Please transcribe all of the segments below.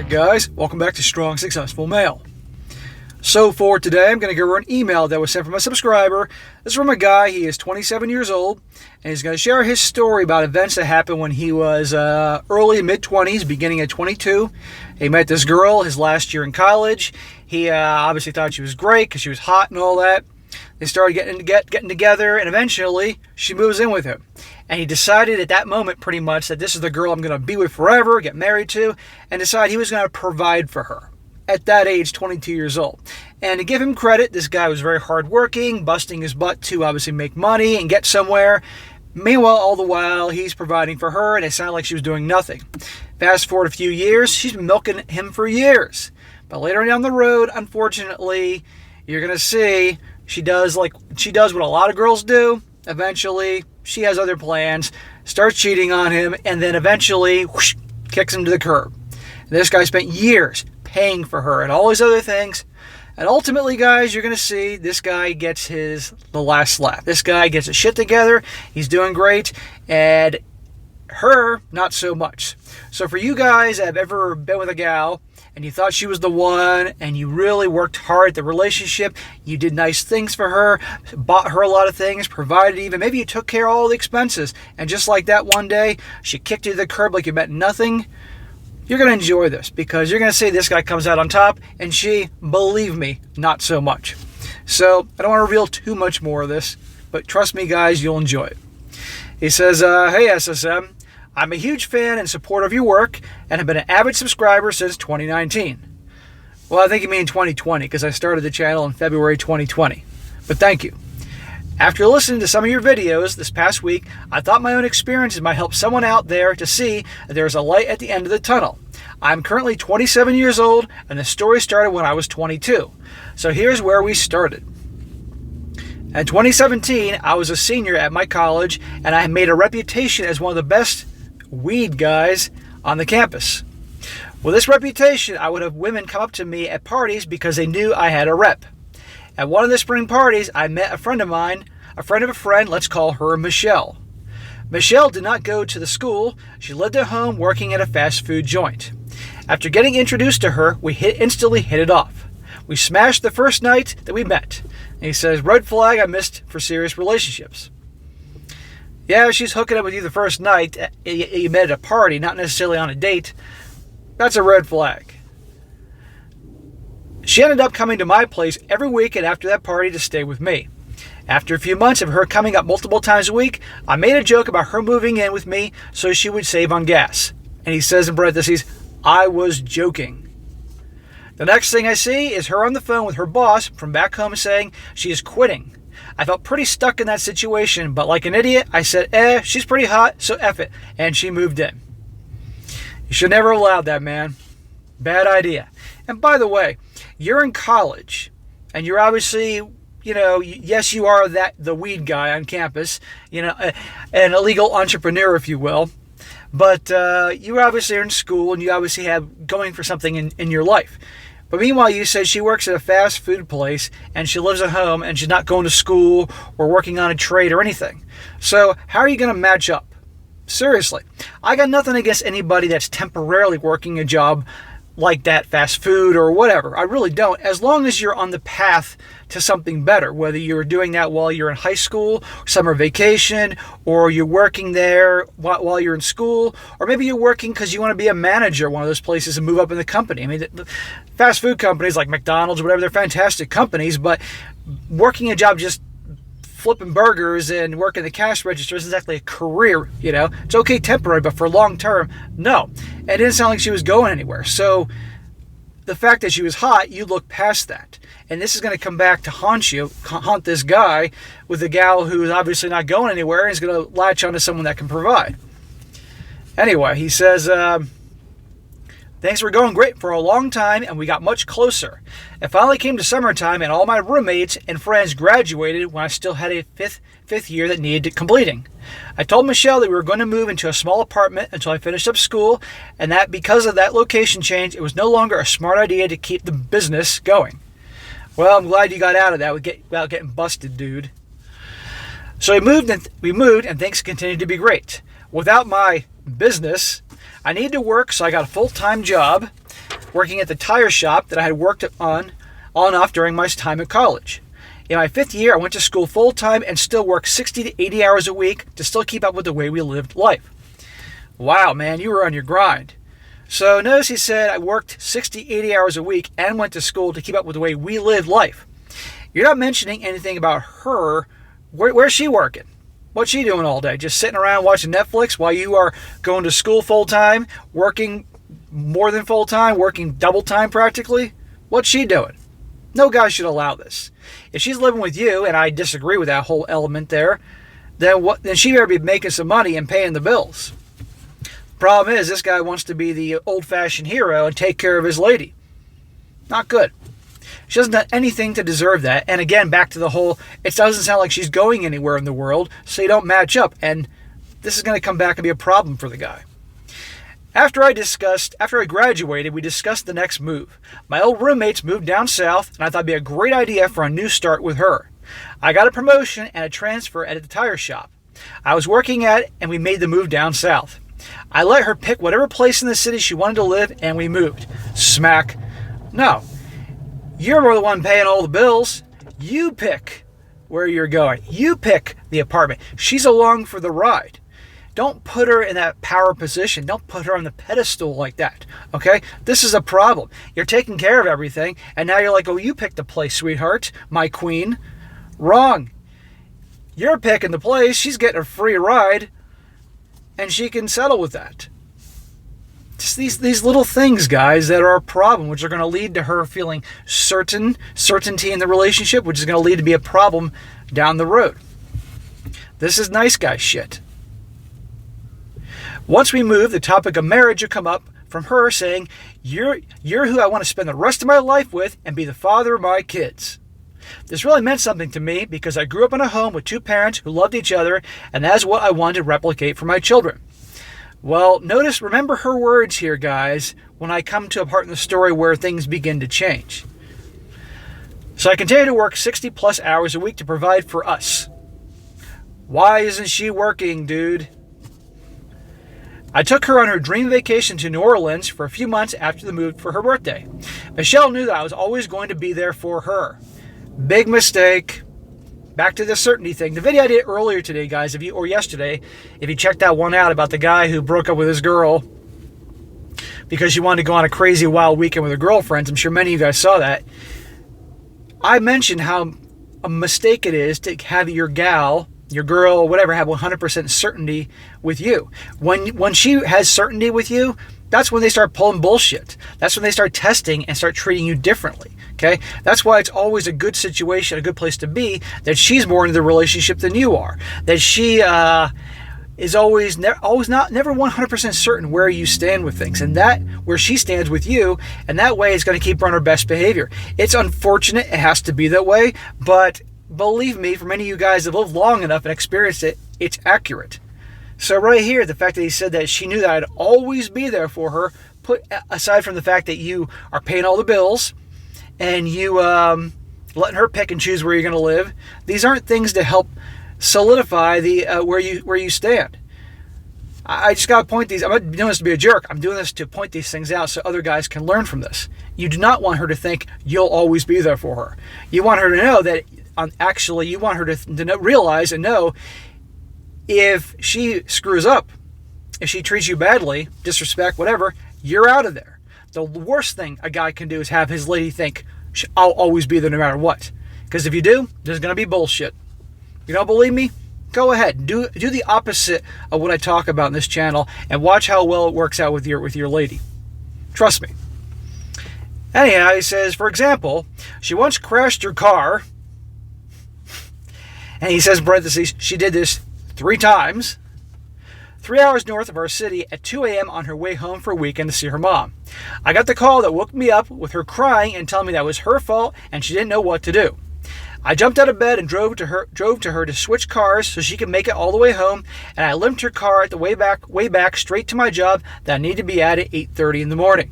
Alright guys, welcome back to Strong Successful Male. So for today, I'm going to go over an email that was sent from a subscriber. This is from a guy. He is 27 years old, and he's going to share his story about events that happened when he was early mid-20s, beginning at 22. He met this girl his last year in college. He obviously thought she was great because she was hot and all that. They started getting together, and eventually she moves in with him. And he decided at that moment pretty much that this is the girl I'm going to be with forever, get married to, and decide he was going to provide for her. At that age, 22 years old. And to give him credit, this guy was very hardworking, busting his butt to obviously make money and get somewhere. Meanwhile, all the while, he's providing for her, and it sounded like she was doing nothing. Fast forward a few years, she's been milking him for years. But later down the road, unfortunately, you're going to see she does what a lot of girls do. Eventually, she has other plans, starts cheating on him, and then eventually whoosh, kicks him to the curb. And this guy spent years paying for her and all these other things. And ultimately, guys, you're going to see this guy gets the last laugh. This guy gets his shit together. He's doing great. And her, not so much. So for you guys that have ever been with a gal and you thought she was the one and you really worked hard at the relationship, you did nice things for her, bought her a lot of things, provided even, maybe you took care of all the expenses. And just like that one day, she kicked you to the curb like you meant nothing. You're going to enjoy this because you're going to see this guy comes out on top, and she, believe me, not so much. So I don't want to reveal too much more of this, but trust me, guys, you'll enjoy it. He says, hey, SSM, I'm a huge fan and supporter of your work and have been an avid subscriber since 2019. Well, I think you mean 2020 because I started the channel in February 2020. But thank you. After listening to some of your videos this past week, I thought my own experiences might help someone out there to see that there's a light at the end of the tunnel. I'm currently 27 years old, and the story started when I was 22. So here's where we started. In 2017, I was a senior at my college, and I made a reputation as one of the best weed guys on the campus. With this reputation, I would have women come up to me at parties because they knew I had a rep. At one of the spring parties, I met a friend of mine, a friend of a friend, let's call her Michelle. Michelle did not go to the school. She lived at home working at a fast food joint. After getting introduced to her, we instantly hit it off. We smashed the first night that we met. And he says, red flag I missed for serious relationships. Yeah, she's hooking up with you the first night you met at a party, not necessarily on a date. That's a red flag. She ended up coming to my place every weekend after that party to stay with me. After a few months of her coming up multiple times a week, I made a joke about her moving in with me so she would save on gas. And he says in parentheses, I was joking. The next thing I see is her on the phone with her boss from back home saying she is quitting. I felt pretty stuck in that situation, but like an idiot, I said, she's pretty hot, so F it. And she moved in. You should never have allowed that, man. Bad idea. And by the way, you're in college, and you're obviously, yes, you are the weed guy on campus, an illegal entrepreneur, if you will. But you obviously are in school, and you obviously have going for something in your life. But meanwhile, you said she works at a fast food place, and she lives at home, and she's not going to school or working on a trade or anything. So how are you going to match up? Seriously, I got nothing against anybody that's temporarily working a job like that, fast food or whatever. I really don't, as long as you're on the path to something better, whether you're doing that while you're in high school, summer vacation, or you're working there while you're in school, or maybe you're working because you want to be a manager at one of those places and move up in the company. I mean, the fast food companies like McDonald's or whatever, they're fantastic companies, but working a job just flipping burgers and working the cash register isn't exactly a career, It's okay temporary, but for long term, no. And it didn't sound like she was going anywhere. So the fact that she was hot, you look past that. And this is going to come back to haunt this guy with a gal who's obviously not going anywhere and is going to latch onto someone that can provide. Anyway, he says, things were going great for a long time, and we got much closer. It finally came to summertime, and all my roommates and friends graduated when I still had a fifth year that needed completing. I told Michelle that we were going to move into a small apartment until I finished up school, and that because of that location change, it was no longer a smart idea to keep the business going. Well, I'm glad you got out of that without getting busted, dude. So we moved, and things continued to be great. Without my business, I needed to work, so I got a full-time job. working at the tire shop that I had worked on and off during my time at college. In my 5th year, I went to school full-time and still worked 60 to 80 hours a week to still keep up with the way we lived life. Wow, man, you were on your grind. So notice he said I worked 60, 80 hours a week and went to school to keep up with the way we lived life. You're not mentioning anything about her. Where's she working? What's she doing all day? Just sitting around watching Netflix while you are going to school full-time, working more than full-time, working double time practically? What's she doing? No guy should allow this. If she's living with you, and I disagree with that whole element there, then she better be making some money and paying the bills. Problem is, this guy wants to be the old-fashioned hero and take care of his lady. Not good. She hasn't done anything to deserve that. And again, back to the whole, it doesn't sound like she's going anywhere in the world, so you don't match up. And this is going to come back and be a problem for the guy. After I graduated, we discussed the next move. My old roommates moved down south, and I thought it'd be a great idea for a new start with her. I got a promotion and a transfer at the tire shop I was working at, and we made the move down south. I let her pick whatever place in the city she wanted to live, and we moved. Smack. No. You're the one paying all the bills. You pick where you're going. You pick the apartment. She's along for the ride. Don't put her in that power position. Don't put her on the pedestal like that. Okay? This is a problem. You're taking care of everything, and now you're like, oh, you picked the place, sweetheart, my queen. Wrong. You're picking the place. She's getting a free ride, and she can settle with that. Just these little things, guys, that are a problem, which are going to lead to her feeling certainty in the relationship, which is going to lead to be a problem down the road. This is nice guy shit. Once we move, the topic of marriage will come up from her saying, you're who I want to spend the rest of my life with and be the father of my kids. This really meant something to me because I grew up in a home with two parents who loved each other, and that's what I wanted to replicate for my children. Well, remember her words here, guys, when I come to a part in the story where things begin to change. So I continue to work 60 plus hours a week to provide for us. Why isn't she working, dude? I took her on her dream vacation to New Orleans for a few months after the move for her birthday. Michelle knew that I was always going to be there for her. Big mistake. Back to the certainty thing. The video I did earlier today, guys, or yesterday, if you checked that one out about the guy who broke up with his girl because she wanted to go on a crazy wild weekend with her girlfriends, I'm sure many of you guys saw that. I mentioned how a mistake it is to have your gal, your girl, whatever, have 100% certainty with you. When she has certainty with you, that's when they start pulling bullshit. That's when they start testing and start treating you differently. Okay? That's why it's always a good situation, a good place to be, that she's more into the relationship than you are. That she is never 100% certain where you stand with things, and that where she stands with you, and that way is going to keep her on her best behavior. It's unfortunate, it has to be that way, but believe me, for many of you guys that have lived long enough and experienced it, it's accurate. So right here, the fact that he said that she knew that I'd always be there for her, put aside from the fact that you are paying all the bills and you letting her pick and choose where you're going to live, these aren't things to help solidify the where you stand. I just got to point these. I'm not doing this to be a jerk. I'm doing this to point these things out so other guys can learn from this. You do not want her to think you'll always be there for her. You want her to know that you want her to realize and know if she screws up, if she treats you badly, disrespect, whatever, you're out of there. The worst thing a guy can do is have his lady think, I'll always be there no matter what. Because if you do, there's going to be bullshit. You don't believe me? Go ahead. Do the opposite of what I talk about in this channel and watch how well it works out with your lady. Trust me. Anyhow, he says, for example, she once crashed her car. And he says in parentheses, she did this 3 times, 3 hours north of our city at 2 a.m. on her way home for a weekend to see her mom. I got the call that woke me up with her crying and telling me that was her fault and she didn't know what to do. I jumped out of bed and drove to her to switch cars so she could make it all the way home, and I limped her car at the way back straight to my job that I need to be at 8:30 in the morning.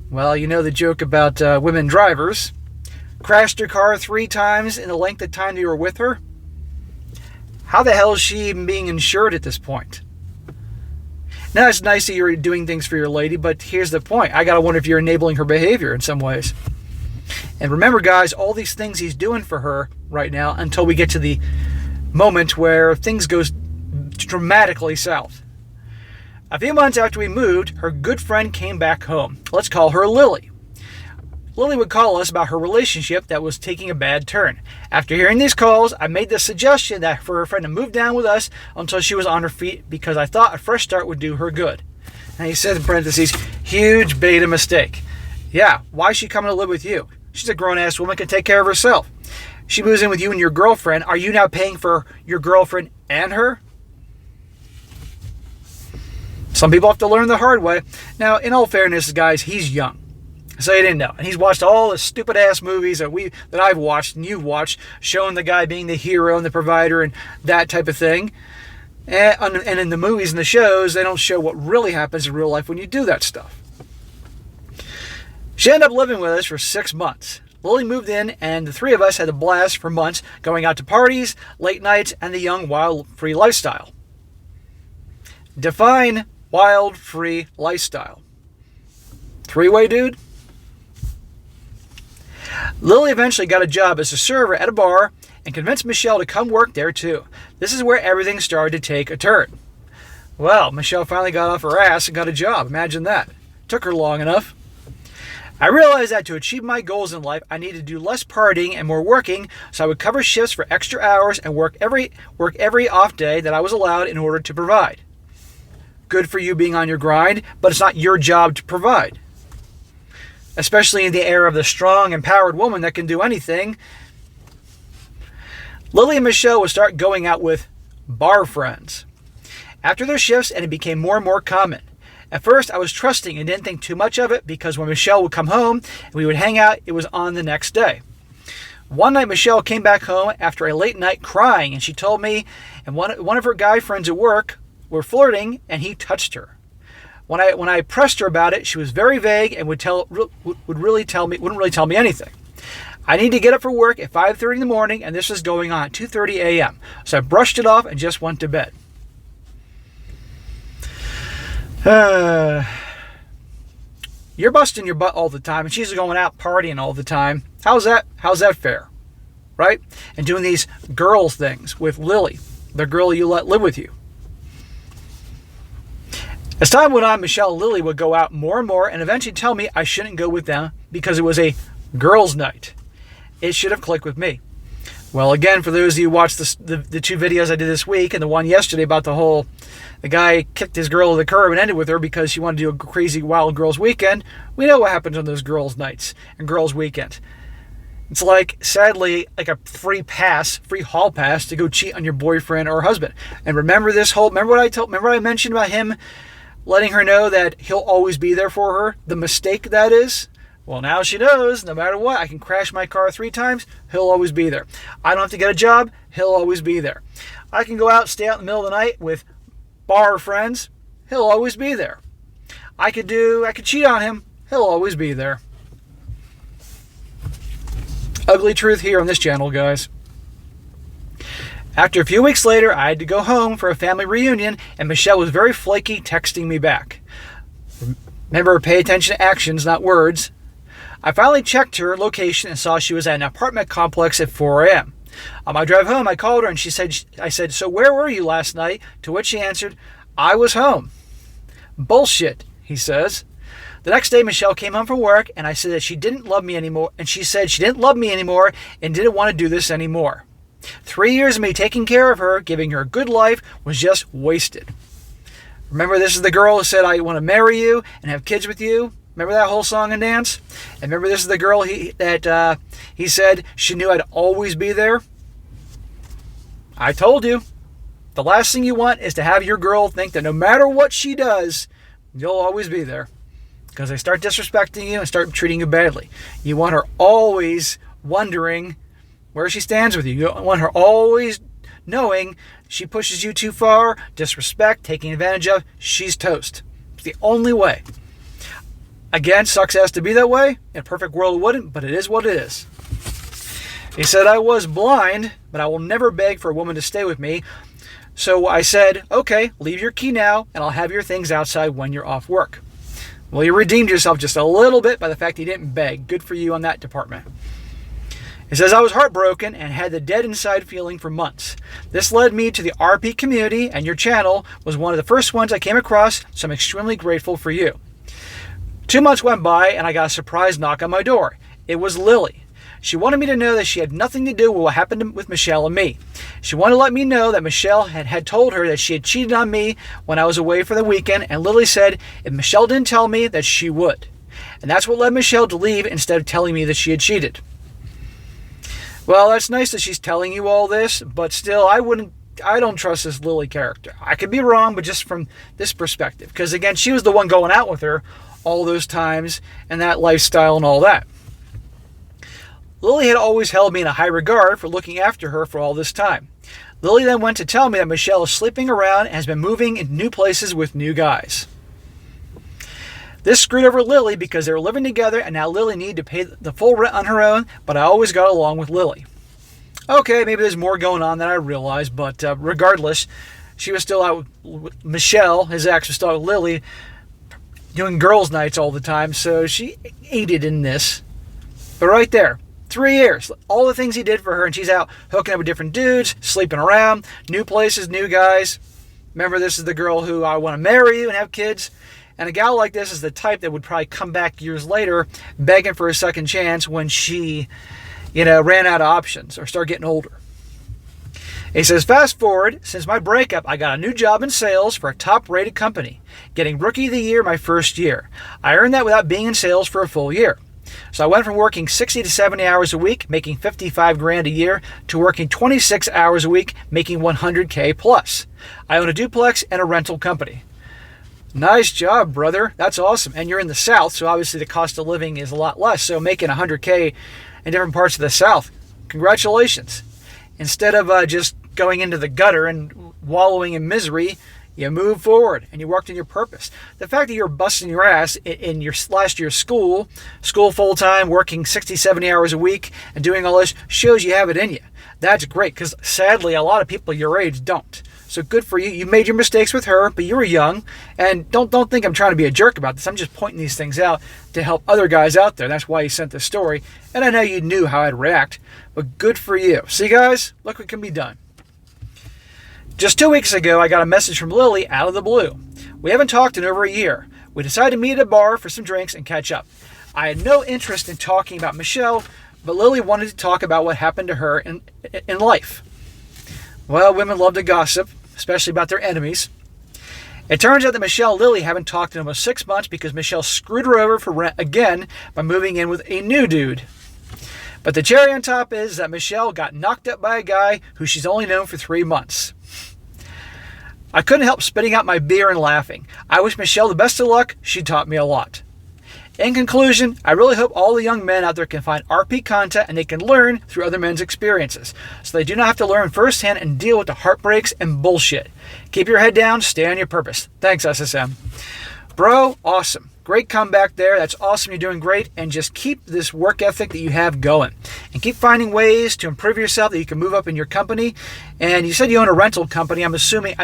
Well, you know the joke about women drivers. Crashed her car 3 times in the length of time you were with her? How the hell is she even being insured at this point? Now, it's nice that you're doing things for your lady, but here's the point. I got to wonder if you're enabling her behavior in some ways. And remember, guys, all these things he's doing for her right now until we get to the moment where things go dramatically south. A few months after we moved, her good friend came back home. Let's call her Lily. Lily would call us about her relationship that was taking a bad turn. After hearing these calls, I made the suggestion that for her friend to move down with us until she was on her feet because I thought a fresh start would do her good. And he said in parentheses, huge beta mistake. Yeah, why is she coming to live with you? She's a grown-ass woman, can take care of herself. She moves in with you and your girlfriend. Are you now paying for your girlfriend and her? Some people have to learn the hard way. Now, in all fairness, guys, he's young. So you didn't know. And he's watched all the stupid-ass movies that I've watched and you've watched, showing the guy being the hero and the provider and that type of thing. And in the movies and the shows, they don't show what really happens in real life when you do that stuff. She ended up living with us for 6 months. Lily moved in, and the three of us had a blast for months, going out to parties, late nights, and the young, wild, free lifestyle. Define wild, free lifestyle. Three-way, dude? Lily eventually got a job as a server at a bar and convinced Michelle to come work there too. This is where everything started to take a turn. Well, Michelle finally got off her ass and got a job. Imagine that. Took her long enough. I realized that to achieve my goals in life, I needed to do less partying and more working, so I would cover shifts for extra hours and work every off day that I was allowed in order to provide. Good for you being on your grind, but it's not your job to provide. Especially in the era of the strong, empowered woman that can do anything. Lily and Michelle would start going out with bar friends after their shifts, and it became more and more common. At first, I was trusting and didn't think too much of it because when Michelle would come home and we would hang out, it was on the next day. One night, Michelle came back home after a late night crying, and she told me and one of her guy friends at work were flirting, and he touched her. When I pressed her about it, she was very vague and wouldn't really tell me anything. I need to get up for work at 5:30 in the morning, and this was going on at 2:30 a.m. So I brushed it off and just went to bed. You're busting your butt all the time, and she's going out partying all the time. How's that fair? Right? And doing these girls things with Lily, the girl you let live with you. As time went on, Michelle and Lily would go out more and more and eventually tell me I shouldn't go with them because it was a girls' night. It should have clicked with me. Well, again, for those of you who watched the two videos I did this week and the one yesterday about the guy kicked his girl to the curb and ended with her because she wanted to do a crazy wild girls' weekend, we know what happens on those girls' nights and girls' weekends. It's like, sadly, like a free hall pass to go cheat on your boyfriend or husband. And remember what I mentioned about him letting her know that he'll always be there for her, the mistake that is? Well, now she knows, no matter what, I can crash my car 3 times, he'll always be there. I don't have to get a job, he'll always be there. I can go out, stay out in the middle of the night with bar friends, he'll always be there. I could cheat on him, he'll always be there. Ugly truth here on this channel, guys. After a few weeks later, I had to go home for a family reunion, and Michelle was very flaky, texting me back. Remember, pay attention to actions, not words. I finally checked her location and saw she was at an apartment complex at 4 a.m. On my drive home, I called her, and I said, so where were you last night? To which she answered, I was home. Bullshit, he says. The next day, Michelle came home from work, and I said that she didn't love me anymore, and she said she didn't love me anymore and didn't want to do this anymore. 3 years of me taking care of her, giving her a good life, was just wasted. Remember, this is the girl who said, I want to marry you and have kids with you. Remember that whole song and dance? And remember, this is the girl he said she knew I'd always be there? I told you. The last thing you want is to have your girl think that no matter what she does, you'll always be there. Because they start disrespecting you and start treating you badly. You want her always wondering where she stands with you. You want her always knowing she pushes you too far, disrespect, taking advantage of, she's toast. It's the only way. Again, sucks ass to be that way. In a perfect world, it wouldn't, but it is what it is. He said, I was blind, but I will never beg for a woman to stay with me. So I said, okay, leave your key now, and I'll have your things outside when you're off work. Well, you redeemed yourself just a little bit by the fact you didn't beg. Good for you on that department. It says, I was heartbroken and had the dead inside feeling for months. This led me to the RP community, and your channel was one of the first ones I came across, so I'm extremely grateful for you. 2 months went by, and I got a surprise knock on my door. It was Lily. She wanted me to know that she had nothing to do with what happened with Michelle and me. She wanted to let me know that Michelle had told her that she had cheated on me when I was away for the weekend, and Lily said if Michelle didn't tell me, that she would. And that's what led Michelle to leave instead of telling me that she had cheated. Well, that's nice that she's telling you all this, but still, I don't trust this Lily character. I could be wrong, but just from this perspective. Because again, she was the one going out with her all those times and that lifestyle and all that. Lily had always held me in a high regard for looking after her for all this time. Lily then went to tell me that Michelle is sleeping around and has been moving into new places with new guys. This screwed over Lily because they were living together, and now Lily needed to pay the full rent on her own, but I always got along with Lily. Okay, maybe there's more going on than I realized, but regardless, she was still out with Michelle, his ex, was still out with Lily, doing girls' nights all the time, so she aided in this. But right there, 3 years, all the things he did for her, and she's out hooking up with different dudes, sleeping around, new places, new guys. Remember, this is the girl who I want to marry you and have kids. And a gal like this is the type that would probably come back years later begging for a second chance when she, ran out of options or started getting older. He says, fast forward, since my breakup, I got a new job in sales for a top-rated company, getting Rookie of the Year my first year. I earned that without being in sales for a full year. So I went from working 60 to 70 hours a week, making $55,000 a year, to working 26 hours a week, making $100K plus. I own a duplex and a rental company. Nice job, brother. That's awesome. And you're in the South, so obviously the cost of living is a lot less. So making $100K in different parts of the South, congratulations. Instead of just going into the gutter and wallowing in misery, you move forward and you worked in your purpose. The fact that you're busting your ass in your last year's school full-time, working 60, 70 hours a week and doing all this shows you have it in you. That's great because sadly a lot of people your age don't. So good for you. You made your mistakes with her, but you were young. And don't think I'm trying to be a jerk about this. I'm just pointing these things out to help other guys out there. That's why you sent this story. And I know you knew how I'd react, but good for you. See, guys, look what can be done. Just 2 weeks ago, I got a message from Lily out of the blue. We haven't talked in over a year. We decided to meet at a bar for some drinks and catch up. I had no interest in talking about Michelle, but Lily wanted to talk about what happened to her in life. Well, women love to gossip, especially about their enemies. It turns out that Michelle and Lily haven't talked in almost 6 months because Michelle screwed her over for rent again by moving in with a new dude. But the cherry on top is that Michelle got knocked up by a guy who she's only known for 3 months. I couldn't help spitting out my beer and laughing. I wish Michelle the best of luck. She taught me a lot. In conclusion, I really hope all the young men out there can find RP content and they can learn through other men's experiences, so they do not have to learn firsthand and deal with the heartbreaks and bullshit. Keep your head down, stay on your purpose. Thanks, SSM. Bro, awesome. Great comeback there. That's awesome. You're doing great. And just keep this work ethic that you have going. And keep finding ways to improve yourself that you can move up in your company. And you said you own a rental company. I'm assuming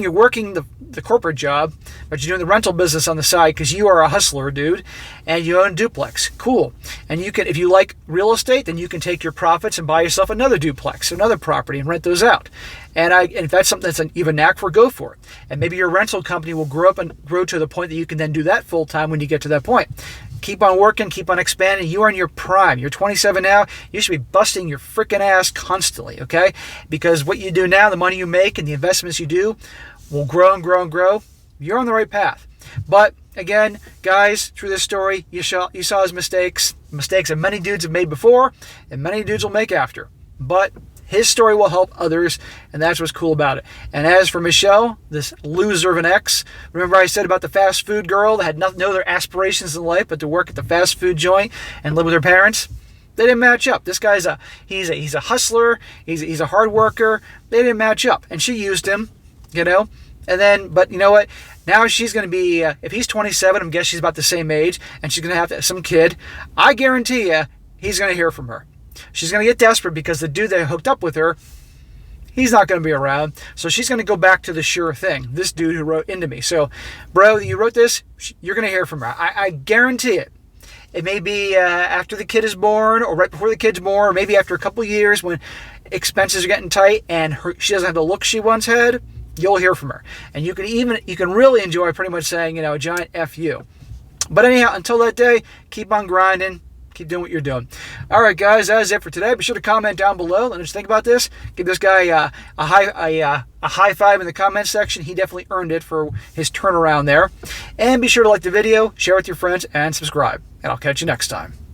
you're working the corporate job, but you're doing the rental business on the side because you are a hustler, dude. And you own a duplex. Cool. And you can, if you like real estate, then you can take your profits and buy yourself another duplex, another property, and rent those out. And if that's something that's you have a knack for, go for it. And maybe your rental company will grow up and grow to the point that you can then do that full time when you get to that point. Keep on working, keep on expanding. You are in your prime. You're 27 now. You should be busting your freaking ass constantly, okay? Because what you do now, the money you make and the investments you do will grow and grow and grow. You're on the right path. But again, guys, through this story, you saw his mistakes that many dudes have made before and many dudes will make after. But his story will help others, and that's what's cool about it. And as for Michelle, this loser of an ex, remember I said about the fast food girl that had no other aspirations in life but to work at the fast food joint and live with her parents? They didn't match up. This guy's he's a hustler. He's a hard worker. They didn't match up, and she used him, And then, but you know what? Now she's going to be, if he's 27, I guess she's about the same age, and she's going to have some kid. I guarantee you, he's going to hear from her. She's going to get desperate because the dude that hooked up with her, he's not going to be around. So she's going to go back to the sure thing, this dude who wrote into me. So, bro, you wrote this, you're going to hear from her. I guarantee it. It may be after the kid is born, or right before the kid's born, or maybe after a couple years when expenses are getting tight and she doesn't have the look she once had. You'll hear from her. And you can really enjoy pretty much saying, a giant F you. But anyhow, until that day, keep on grinding. Keep doing what you're doing. All right, guys, that is it for today. Be sure to comment down below. Let us think about this. Give this guy a high five in the comment section. He definitely earned it for his turnaround there. And be sure to like the video, share with your friends, and subscribe. And I'll catch you next time.